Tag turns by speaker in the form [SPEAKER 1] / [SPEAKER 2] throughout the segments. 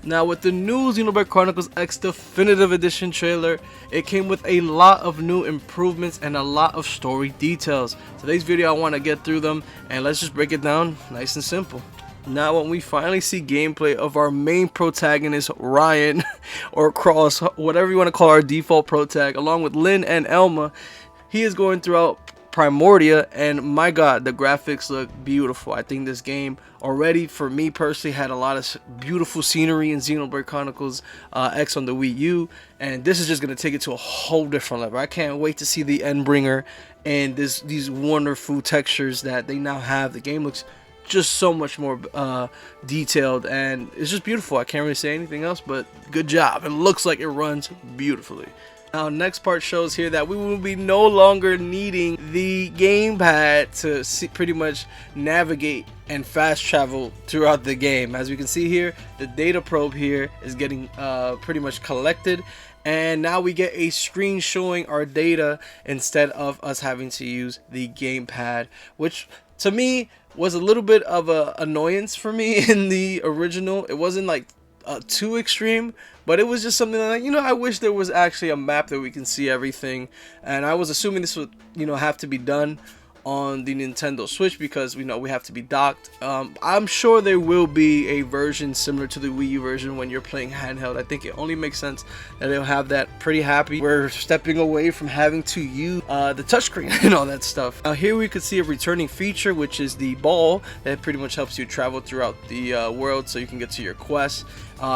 [SPEAKER 1] Now with the new XENOBLADE CHRONICLES X Definitive Edition trailer, it came with a lot of new improvements and a lot of story details. Today's video I want to get through them and let's just break it down nice and simple. Now when we finally see gameplay of our main protagonist Ryan or Cross, whatever you want to call our default protag, along with Lynn and Elma, he is going throughout Primordia, and my god, the graphics look beautiful. I think this game already, for me personally, had a lot of beautiful scenery in XENOBLADE CHRONICLES X on the Wii U, and this is just going to take it to a whole different level. I can't wait to see the Endbringer and these wonderful textures that they now have. The game looks just so much more detailed, and it's just beautiful. I can't really say anything else, but good job. It looks like it runs beautifully. Now, next part shows here that we will be no longer needing the gamepad to pretty much navigate and fast travel throughout the game. As we can see here, the data probe here is getting pretty much collected, and now we get a screen showing our data instead of us having to use the gamepad, which to me was a little bit of an annoyance for me in the original. It wasn't like too extreme, but it was just something like, you know, I wish there was actually a map that we can see everything, and I was assuming this would, you know, have to be done on the Nintendo Switch because we know we have to be docked. I'm sure there will be a version similar to the Wii U version when you're playing handheld. I think it only makes sense that they'll have that. Pretty happy we're stepping away from having to use the touchscreen and all that stuff. Now here we could see a returning feature, which is the ball that pretty much helps you travel throughout the world so you can get to your quests.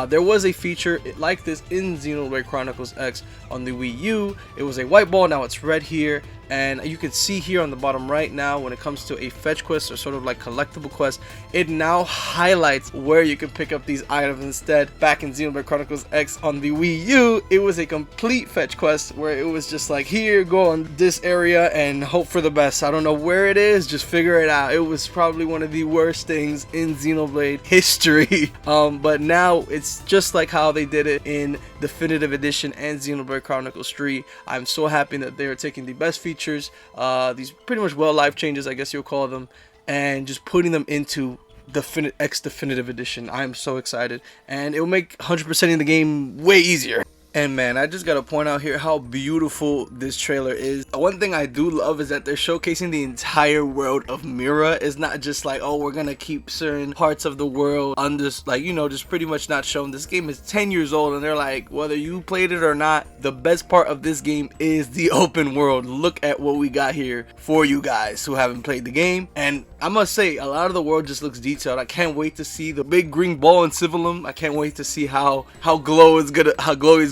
[SPEAKER 1] There was a feature like this in XENOBLADE CHRONICLES X on the Wii U. It was a white ball, now it's red here, and you can see here on the bottom right now when it comes to a fetch quest or sort of like collectible quest, it now highlights where you can pick up these items instead. Back in XENOBLADE CHRONICLES X on the Wii U, it was a complete fetch quest where it was just like, here, go on this area and hope for the best. I don't know where it is, just figure it out. It was probably one of the worst things in Xenoblade history, but now it's just like how they did it in Definitive Edition and XENOBLADE CHRONICLES 3. I'm so happy that they are taking the best features, these pretty much life changes, I guess you'll call them, and just putting them into X Definitive Edition. I'm so excited, and it will make 100%ing the game way easier. And man, I just gotta point out here how beautiful this trailer is. One thing I do love is that they're showcasing the entire world of Mira. It's not just like, oh, we're gonna keep certain parts of the world under, like, you know, just pretty much not shown. This game is 10 years old, and they're like, whether you played it or not, the best part of this game is the open world. Look at what we got here for you guys who haven't played the game. And I must say, a lot of the world just looks detailed. I can't wait to see the big green ball in Civilum. I can't wait to see how glowy is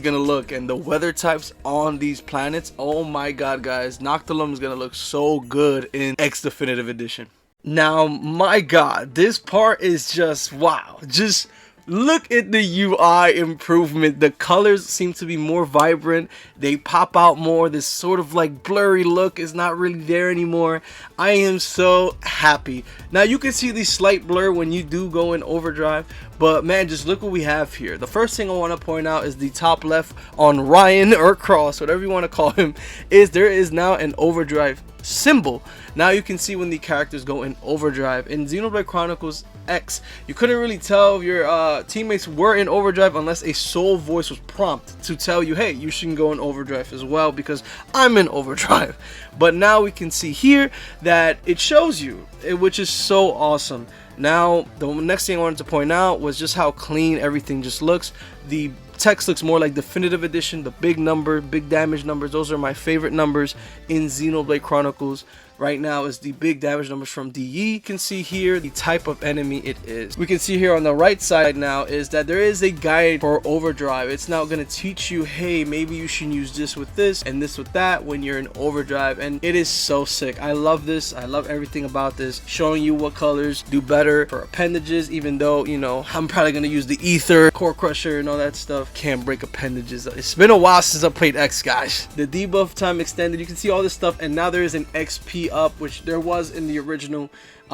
[SPEAKER 1] gonna look, and the weather types on these planets. Oh my god, guys, Noctilum is gonna look so good in X Definitive Edition. Now, my god, this part is just wow. Just look at the UI improvement. The colors seem to be more vibrant. They pop out more. This sort of like blurry look is not really there anymore. I am so happy. Now you can see the slight blur when you do go in overdrive, but man, just look what we have here. The first thing I want to point out is the top left on Ryan or Cross, whatever you want to call him, is there is now an overdrive symbol. Now you can see when the characters go in overdrive. In XENOBLADE CHRONICLES X, you couldn't really tell if your teammates were in overdrive unless a soul voice was prompted to tell you, hey, you shouldn't go in overdrive as well because I'm in overdrive. But now we can see here that it shows you, which is so awesome. Now the next thing I wanted to point out was just how clean everything just looks. The text looks more like Definitive Edition. The big number, big damage numbers, those are my favorite numbers in XENOBLADE CHRONICLES. Right now is the big damage numbers from DE. You can see here the type of enemy it is. We can see here on the right side now is that there is a guide for overdrive. It's now going to teach you, hey, maybe you should use this with this and this with that when you're in overdrive, and it is so sick. I love this. I love everything about this, showing you what colors do better for appendages, even though, you know, I'm probably going to use the ether, core crusher, and all that stuff. Can't break appendages. It's been a while since I played X, guys. The debuff time extended. You can see all this stuff, and now there is an XP up, which there was in the original.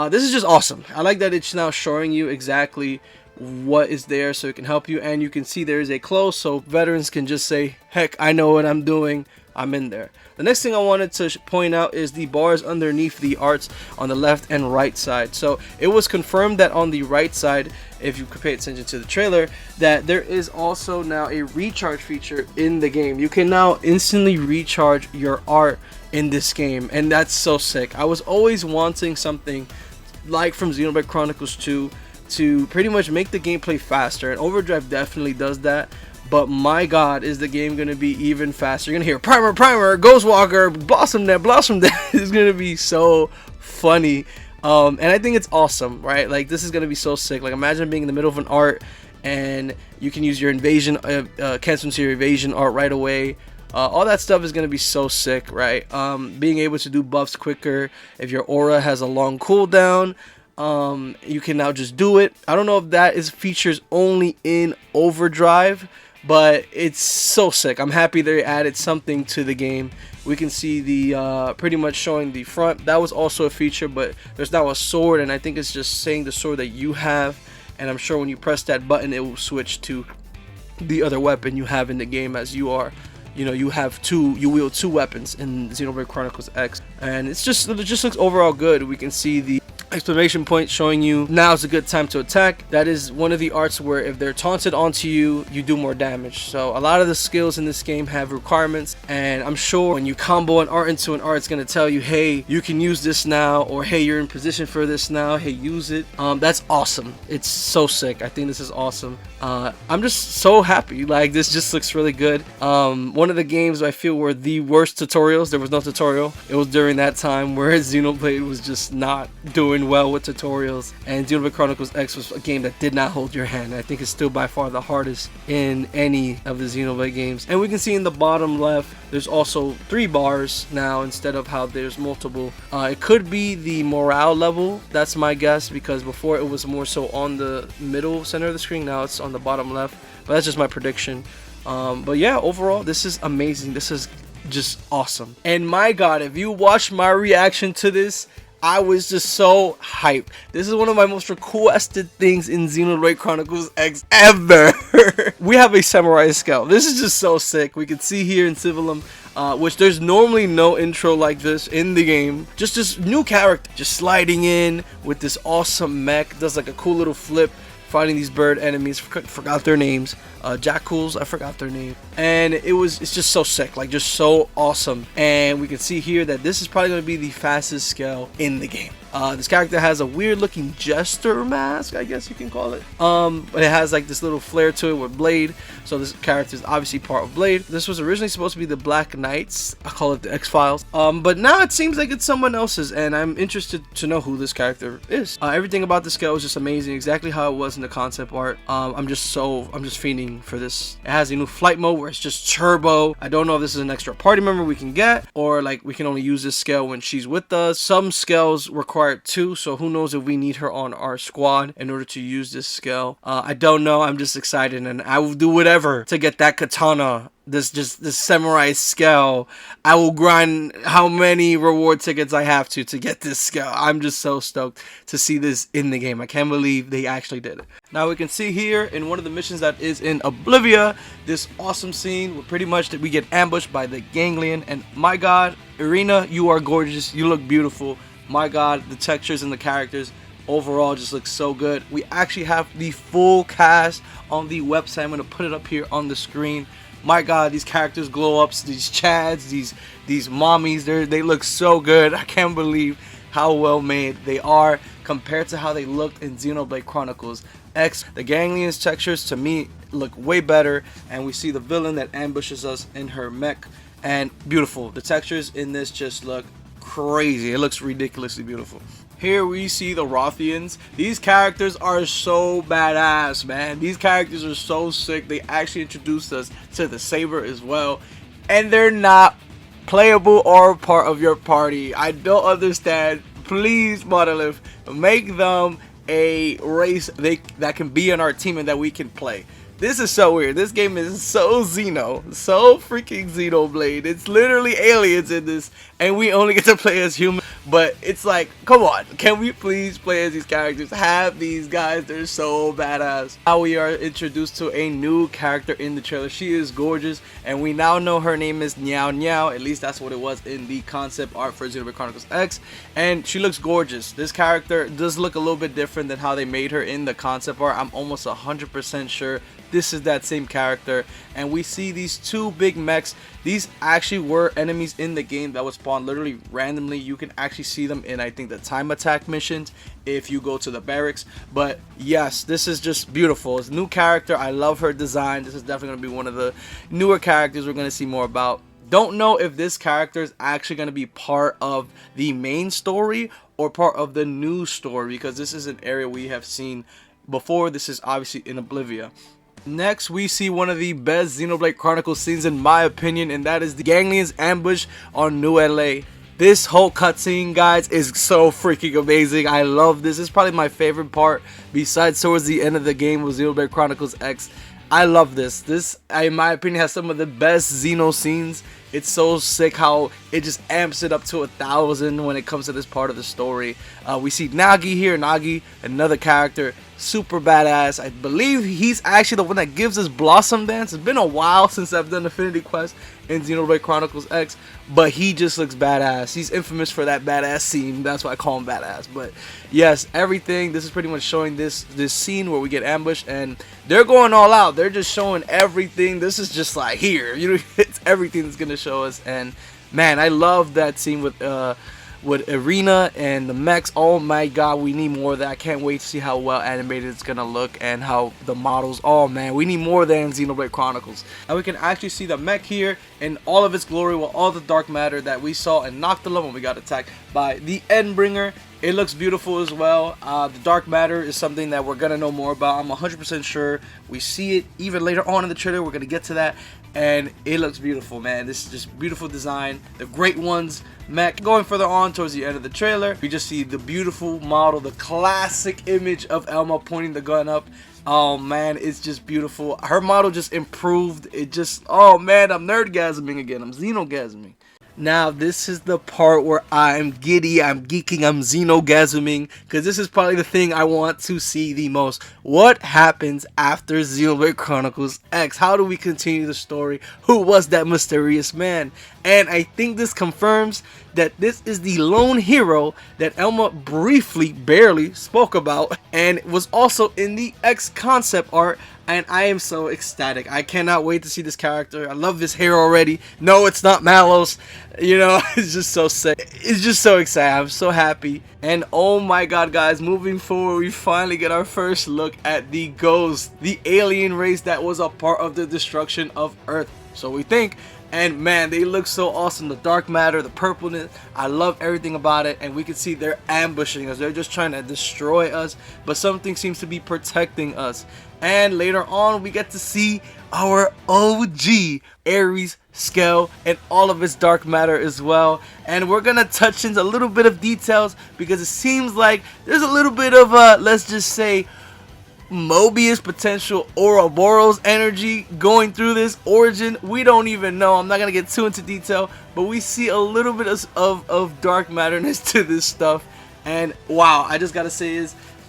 [SPEAKER 1] This is just awesome. I like that it's now showing you exactly what is there so it can help you. And you can see there is a close, so veterans can just say, heck, I know what I'm doing, I'm in there. The next thing I wanted to point out is the bars underneath the arts on the left and right side. So it was confirmed that on the right side, if you could pay attention to the trailer, that there is also now a recharge feature in the game. You can now instantly recharge your art in this game, and that's so sick. I was always wanting something like from XENOBLADE Chronicles 2 to pretty much make the gameplay faster, and Overdrive definitely does that. But my god, is the game going to be even faster. You're going to hear primer, primer, Ghostwalker, blossom net, blossom net. It's going to be so funny. And I think it's awesome, right? Like, this is going to be so sick. Like, imagine being in the middle of an art and you can use your invasion, cancel your evasion art right away. All that stuff is going to be so sick, right? Being able to do buffs quicker. If your aura has a long cooldown, you can now just do it. I don't know if that is features only in Overdrive, but it's so sick. I'm happy they added something to the game. We can see the pretty much showing the front. That was also a feature, but there's now a sword, and I think it's just saying the sword that you have. And I'm sure when you press that button, it will switch to the other weapon you have in the game, as you are. You know, you wield two weapons in XenoBlade Chronicles X, and it just looks overall good. We can see the exclamation point showing you now is a good time to attack. That is one of the arts where if they're taunted onto you, you do more damage. So a lot of the skills in this game have requirements, and I'm sure when you combo an art into an art, it's going to tell you, hey, you can use this now, or hey, you're in position for this now, hey, use it. That's awesome. It's so sick. I think this is awesome. I'm just so happy. Like, this just looks really good. One of the games I feel were the worst tutorials. There was no tutorial. It was during that time where Xenoblade was just not doing well with tutorials, and XenoBlade Chronicles X was a game that did not hold your hand. I think it's still by far the hardest in any of the Xenoblade games. And we can see in the bottom left, there's also 3 bars now instead of how there's multiple. It could be the morale level, that's my guess, because before it was more so on the middle center of the screen. Now it's on the bottom left, but that's just my prediction. But yeah, overall, this is amazing. This is just awesome. And my god, if you watch my reaction to this, I was just so hyped. This is one of my most requested things in XenoBlade Chronicles X ever. We have a samurai skell. This is just so sick. We can see here in Civilum, which there's normally no intro like this in the game. Just this new character just sliding in with this awesome mech. Does like a cool little flip, fighting these bird enemies. Forgot their names. Jackals, I forgot their name. And it's just so sick, like just so awesome. And we can see here that this is probably going to be the fastest scale in the game. This character has a weird looking jester mask, I guess you can call it. But it has like this little flare to it with Blade. So this character is obviously part of Blade. This was originally supposed to be the Black Knights. I call it the X-Files. But now it seems like it's someone else's, and I'm interested to know who this character is. Everything about the scale is just amazing, exactly how it was in the concept art. I'm just fiending for this. It has a new flight mode where it's just turbo. I don't know if this is an extra party member we can get, or like we can only use this scale when she's with us. Some scales require 2, so who knows if we need her on our squad in order to use this scale. I don't know. I'm just excited, and I will do whatever to get that katana, this samurai scale. I will grind how many reward tickets I have to get this scale. I'm just so stoked to see this in the game. I can't believe they actually did it. Now we can see here in one of the missions that is in Oblivia, this awesome scene where pretty much that we get ambushed by the ganglion, and my god, Irina, you are gorgeous. You look beautiful. My god, the textures and the characters overall just look so good. We actually have the full cast on the website. I'm going to put it up here on the screen. My god, these characters, glow ups, these chads, these mommies, they look so good. I can't believe how well made they are compared to how they looked in XenoBlade Chronicles X. The ganglion's textures to me look way better, and we see the villain that ambushes us in her mech, and beautiful. The textures in this just look crazy. It looks ridiculously beautiful. Here we see the Rothians. These characters are so badass, man. These characters are so sick. They actually introduced us to the Saber as well, and they're not playable or part of your party. I don't understand. Please, Monolith, make them a race that can be on our team and that we can play. This is so weird. This game is so Xeno, so freaking Xenoblade. It's literally aliens in this, and we only get to play as human. But it's like, come on, can we please play as these characters? Have these guys, they're so badass. Now we are introduced to a new character in the trailer. She is gorgeous, and we now know her name is Niao Niao. At least that's what it was in the concept art for Xenoblade Chronicles X, and she looks gorgeous. This character does look a little bit different than how they made her in the concept art. I'm almost 100% sure this is that same character, and we see these two big mechs. These actually were enemies in the game that would spawn literally randomly. You can actually see them in, I think, the time attack missions if you go to the barracks. But yes, this is just beautiful. It's a new character. I love her design. This is definitely going to be one of the newer characters we're going to see more about. Don't know if this character is actually going to be part of the main story or part of the new story, because this is an area we have seen before. This is obviously in Oblivia. Next, we see one of the best Xenoblade Chronicles scenes in my opinion, and that is the Ganglions ambush on New LA. This whole cutscene, guys, is so freaking amazing. I love this. It's probably my favorite part, besides towards the end of the game with Xenoblade Chronicles X. I love this. This, in my opinion, has some of the best Xeno scenes. It's so sick how it just amps it up to 1,000 when it comes to this part of the story. We see Nagi here. Nagi, another character, super badass. I believe he's actually the one that gives us Blossom Dance. It's been a while since I've done Affinity Quest in Xenoblade Chronicles X, but he just looks badass. He's infamous for that badass scene. That's why I call him badass. But yes, everything. This is pretty much showing this scene where we get ambushed, and they're going all out. They're just showing everything. This is just like here, you know, it's everything that's gonna show us. And man, I love that scene with Arena and the mechs. Oh my god, we need more of that. I can't wait to see how well animated it's gonna look and how the models. Oh man, we need more than Xenoblade Chronicles. And we can actually see the mech here in all of its glory with all the dark matter that we saw in Noctula when we got attacked by the Endbringer. It looks beautiful as well. The dark matter is something that we're gonna know more about. I'm 100% sure we see it even later on in the trailer. We're gonna get to that, and it looks beautiful, man. This is just beautiful design. The Great Ones mech. Going further on towards the end of the trailer, we just see the beautiful model, the classic image of Elma pointing the gun up. Oh man, it's just beautiful. Her model just improved. It just, oh man, I'm nerdgasming again. I'm XenoGasming. Now, this is the part where I'm giddy, I'm geeking, I'm XenoGasming, because this is probably the thing I want to see the most. What happens after Xenoblade Chronicles X? How do we continue the story? Who was that mysterious man? And I think this confirms that this is the lone hero that Elma briefly, barely spoke about, and was also in the X concept art. And I am so ecstatic. I cannot wait to see this character. I love this hair already. No, it's not Malos. You know, it's just so sick. It's just so exciting. I'm so happy. And oh my god, guys, moving forward, we finally get our first look at the Ghost, the alien race that was a part of the destruction of Earth. So we think. And man, they look so awesome. The dark matter, the purpleness, I love everything about it. And we can see they're ambushing us. They're just trying to destroy us, but something seems to be protecting us. And later on, we get to see our OG Ares, Skell, and all of its dark matter as well. And we're gonna touch into a little bit of details, because it seems like there's a little bit of let's just say Mobius potential Ouroboros energy going through this origin. We don't even know. I'm not gonna get too into detail, but we see a little bit of dark matterness to this stuff. And wow, I just gotta say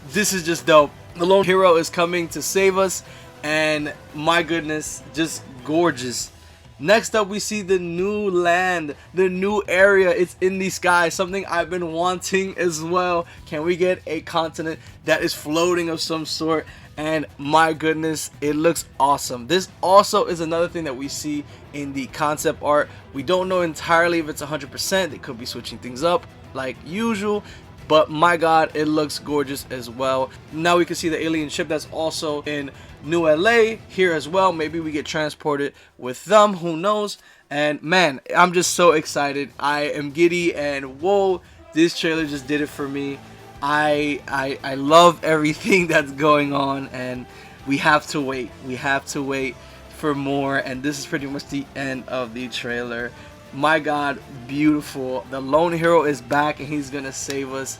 [SPEAKER 1] this is just dope. The lone hero is coming to save us, and my goodness, just gorgeous. Next up, we see the new land, the new area. It's in the sky, something I've been wanting as well. Can we get a continent that is floating of some sort? And my goodness, it looks awesome. This also is another thing that we see in the concept art. We don't know entirely if it's 100%. They could be switching things up like usual. But my god, it looks gorgeous as well. Now we can see the alien ship that's also in New LA here as well. Maybe we get transported with them, who knows. And man, I'm just so excited. I am giddy, and whoa, this trailer just did it for me. I love everything that's going on, and we have to wait. We have to wait for more, and this is pretty much the end of the trailer. My god, beautiful. The lone hero is back, and he's gonna save us.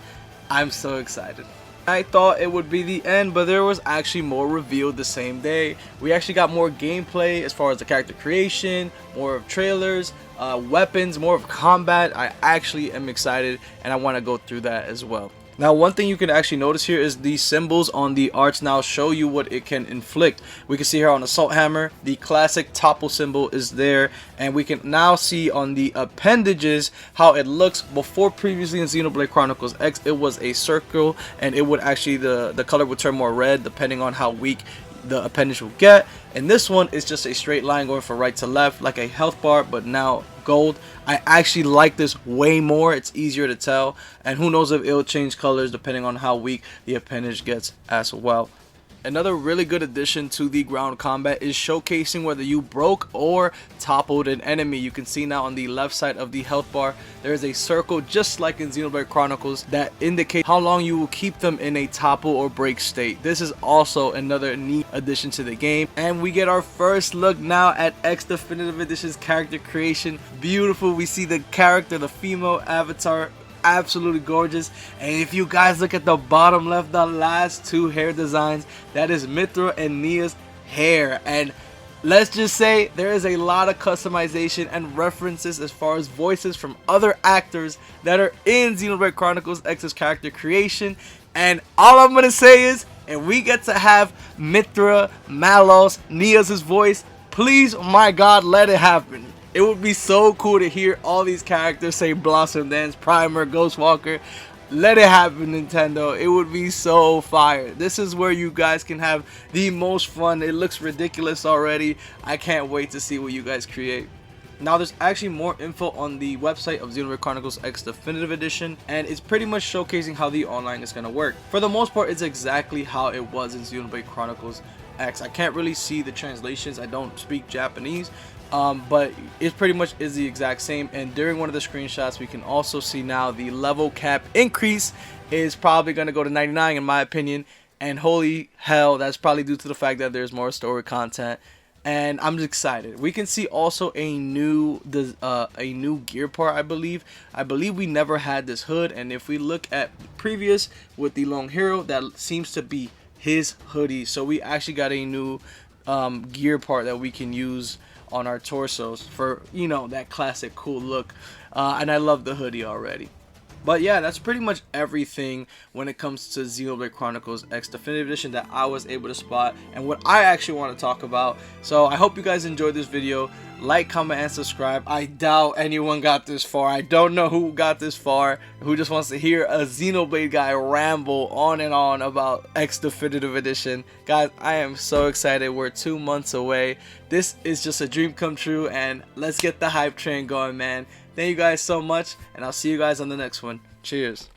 [SPEAKER 1] I'm so excited. I thought it would be the end, but there was actually more revealed the same day. We actually got more gameplay as far as the character creation, more of trailers, weapons, more of combat. I actually am excited and I want to go through that as well. Now, one thing you can actually notice here is these symbols on the arts now show you what it can inflict. We can see here on Assault Hammer, the classic topple symbol is there, and we can now see on the appendages how it looks. Before, previously in Xenoblade Chronicles X, it was a circle, and it would actually, the color would turn more red depending on how weak the appendage will get. And this one is just a straight line going from right to left, like a health bar, but now gold. I actually like this way more. It's easier to tell, and who knows if it'll change colors depending on how weak the appendage gets as well. Another really good addition to the ground combat is showcasing whether you broke or toppled an enemy. You can see now on the left side of the health bar, there is a circle just like in Xenoblade Chronicles that indicates how long you will keep them in a topple or break state. This is also another neat addition to the game. And we get our first look now at X Definitive Edition's character creation. Beautiful. We see the character, the female avatar, absolutely gorgeous. And if you guys look at the bottom left, the last two hair designs, that is Mithra and Nia's hair. And let's just say there is a lot of customization and references as far as voices from other actors that are in Xenoblade Chronicles X's character creation. And all I'm gonna say is, and we get to have Mithra, Malos, Nia's voice, please, my god, let it happen. It would be so cool to hear all these characters say Blossom Dance, Primer, Ghostwalker. Let it happen, Nintendo. It would be so fire. This is where you guys can have the most fun. It looks ridiculous already. I can't wait to see what you guys create. Now, there's actually more info on the website of Xenoblade Chronicles X Definitive Edition, and it's pretty much showcasing how the online is going to work. For the most part, it's exactly how it was in Xenoblade Chronicles X. I can't really see the translations. I don't speak Japanese. But it pretty much is the exact same. And during one of the screenshots, we can also see now the level cap increase is probably going to go to 99 in my opinion. And holy hell, that's probably due to the fact that there's more story content. And I'm just excited. We can see also a new gear part. I believe we never had this hood. And if we look at previous with the Lone Hero, that seems to be his hoodie. So we actually got a new gear part that we can use on our torsos for, you know, that classic cool look. And I love the hoodie already. But yeah, that's pretty much everything when it comes to Xenoblade Chronicles X Definitive Edition that I was able to spot and what I actually want to talk about. So I hope you guys enjoyed this video. Like, comment, and subscribe. I doubt anyone got this far. I don't know who got this far, who just wants to hear a Xenoblade guy ramble on and on about X Definitive Edition. Guys, I am so excited. We're 2 months away. This is just a dream come true, and let's get the hype train going, man. Thank you guys so much, and I'll see you guys on the next one. Cheers.